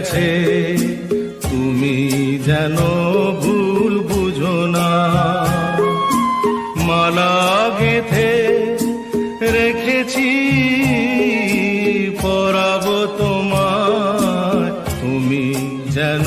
গেছে, তুমি যেন ভুল বুঝো না। মালা গেঁথে রেখেছি, পরাবো তোমায়, তুমি যেন